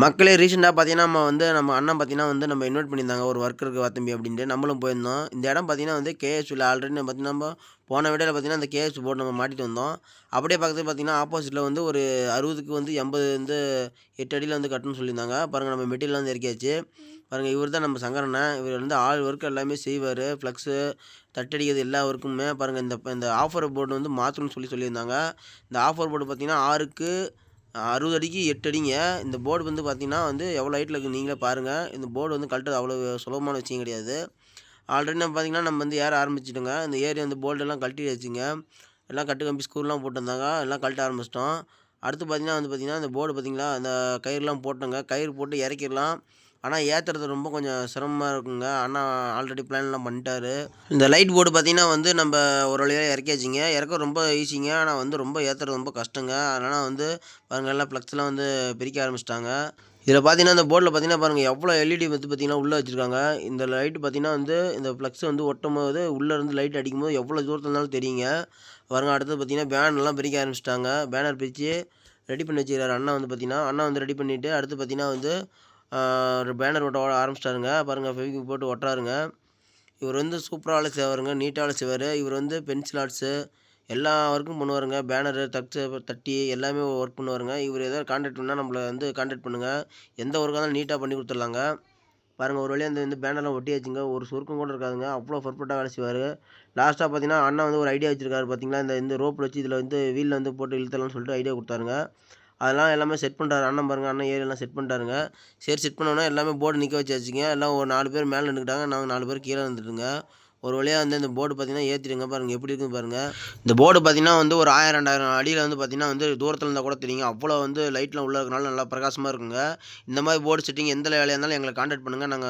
மக்களே ரீசெண்டா பார்த்தீங்கன்னா, நம்ம அண்ணன் பார்த்தீங்கன்னா நம்ம இன்வைட் பண்ணியிருந்தாங்க. ஒரு ஒர்க் இருக்கு வா தம்பி அப்படின்ட்டு. நம்மளும் போயிருந்தோம். இந்த இடம் பார்த்தீங்கன்னா கேஎஸ்வில ஆல்ரெடி பார்த்தீங்கன்னா, நம்ம போன வீடியோல பார்த்தீங்கன்னா, அந்த கேஎஸ் போர்டு நம்ம மாட்டிட்டு வந்தோம். அப்படியே பக்கத்துல பார்த்தீங்கன்னா, ஆப்போசிட்ல ஒரு 60க்கு 80 8 அடியில கட்டணும்னு சொல்லியிருந்தாங்க. பாருங்க நம்ம மெட்டீரியல்லாம் இறக்கியாச்சு. பாருங்க இவர் தான் நம்ம சங்கர் அண்ணன். இவர் ஆல் ஒர்க் எல்லாமே செய்வாரு. ஃப்ளக்ஸு, தட்டடிக்கிறது எல்லா ஒர்க்குமே பாருங்க இந்த இந்த ஆஃபர் போர்டு மாத்தணும்னு சொல்லியிருந்தாங்க. இந்த ஆஃபர் போர்டு பார்த்தீங்கன்னா, 6க்கு 60 அடிக்கு 8 அடிங்க. இந்த போர்டு பார்த்தீங்கன்னா எவ்வளோ ஹைட்ல இருக்குன்னு நீங்களே பாருங்க. இந்த போர்டு கழட்டுறது அவ்வளோ சுலபமான விஷயம் கிடையாது. ஆல்ரெடி பார்த்தீங்கன்னா, நம்ம ஏற ஆரம்பிச்சுட்டோங்க. இந்த ஏறி போல்டெல்லாம் கழட்டியாச்சுங்க. எல்லாம் கட்டு கம்பி ஸ்க்ரூலாம் போட்டிருந்தாங்க. எல்லாம் கழட்ட ஆரம்பிச்சிட்டோம். அடுத்து பார்த்தீங்கன்னா, இந்த போர்டு பார்த்தீங்களா, அந்த கயிறுலாம் போட்டோங்க. கயிறு போட்டு இறக்கிடலாம். ஆனா ஏத்துறது ரொம்ப கொஞ்சம் சிரமமா இருக்குங்க. அண்ணா ஆல்ரெடி பிளான்லாம் பண்ணிட்டாரு. இந்த லைட் போர்டு பார்த்தீங்கன்னா நம்ப ஒரு வழியா இறக்கியாச்சுங்க. இறக்க ரொம்ப ஈஸிங்க. ஆனா ரொம்ப ஏத்துறது ரொம்ப கஷ்டங்க. அதனால பாருங்க எல்லாம் ஃப்ளக்ஸ்லாம் பிரிக்க ஆரம்பிச்சுட்டாங்க. இதில பார்த்தீங்கன்னா, இந்த போர்ட்ல பார்த்தீங்கன்னா பாருங்க எவ்வளோ எல்இடி பார்த்தீங்கன்னா உள்ள வச்சிருக்காங்க. இந்த லைட் பார்த்தீங்கன்னா இந்த ஃப்ளக்ஸ் ஒட்டும்போது உள்ள இருந்து லைட் அடிக்கும்போது எவ்வளோ தூரத்துல இருந்தாலும் தெரியுங்க. பாருங்க அடுத்தது பார்த்தீங்கன்னா, பேனர்லாம் பிரிக்க ஆரம்பிச்சுட்டாங்க. பேனர் பிரிச்சு ரெடி பண்ணி வச்சுக்கிறாரு அண்ணா பார்த்தீங்கன்னா. அண்ணா ரெடி பண்ணிட்டு அடுத்து பார்த்தீங்கன்னா ஒரு பேனர் ஒட்ட ஆரம்பிச்சிட்டாருங்க. பாருங்க ஃபெவிக்விக் போட்டு ஒட்டுறாருங்க. இவர் சூப்பரா வேலை செய்வாருங்க. நீட்டா வேலை செய்வாரு. இவர் பென்சில் ஆர்ட்ஸு எல்லா ஒர்க்கும் பண்ணுவாருங்க. பேனரு, தட்டி எல்லாமே ஒர்க் பண்ணுவாருங்க. இவர் ஏதாவது கான்டாக்ட் பண்ணா நம்மள கான்டாக்ட் பண்ணுங்க. எந்த ஒர்க்கா இருந்தாலும் நீட்டா பண்ணி குடுத்துடலாங்க. பாருங்க ஒரு வழியா இந்த பேனர்லாம் ஒட்டியாச்சுங்க. ஒரு சுருக்கம் கூட இருக்காதுங்க. அவ்வளோ பெர்ஃபெக்ட்டா வேலை செய்வாரு. லாஸ்ட்டா பார்த்தீங்கன்னா, அண்ணா ஒரு ஐடியா வச்சிருக்காரு பார்த்தீங்களா, இந்த ரோப்ல வச்சு இதில வீல்ல போட்டு இழுத்துடலாம்னு சொல்லிட்டு ஐடியா குடுத்தாருங்க. அதெல்லாம் எல்லாமே செட் பண்ணிட்டாரு. அண்ணன் பாருங்க, அண்ணன் ஏறி எல்லாம் செட் பண்ணிட்டாருங்க. சரி செட் பண்ணோனே எல்லாமே போர்டு நிக்க வச்சாச்சுங்க. எல்லாம் ஒரு 4 பேர் மேல நின்னுக்கிட்டாங்க. நாங்க 4 பேர் கீழ இருந்துட்டுங்க. ஒரு வழியா இந்த போர்டு பார்த்தீங்கன்னா ஏத்திடுங்க. பாருங்க எப்படி இருக்குன்னு பாருங்க. இந்த போர்டு பார்த்தீங்கன்னா ஒரு 1000, 2000 அடியில பார்த்தீங்கன்னா தூரத்துல இருந்தா கூட தெரியுங்க. அவ்வளோ லைட்லாம் உள்ள இருக்கனால நல்லா பிரகாசமா இருக்குங்க. இந்த மாரி போர்டு செட்டிங் எந்த வேலையா இருந்தாலும் எங்கள கான்டாக்ட் பண்ணுங்க. நாங்க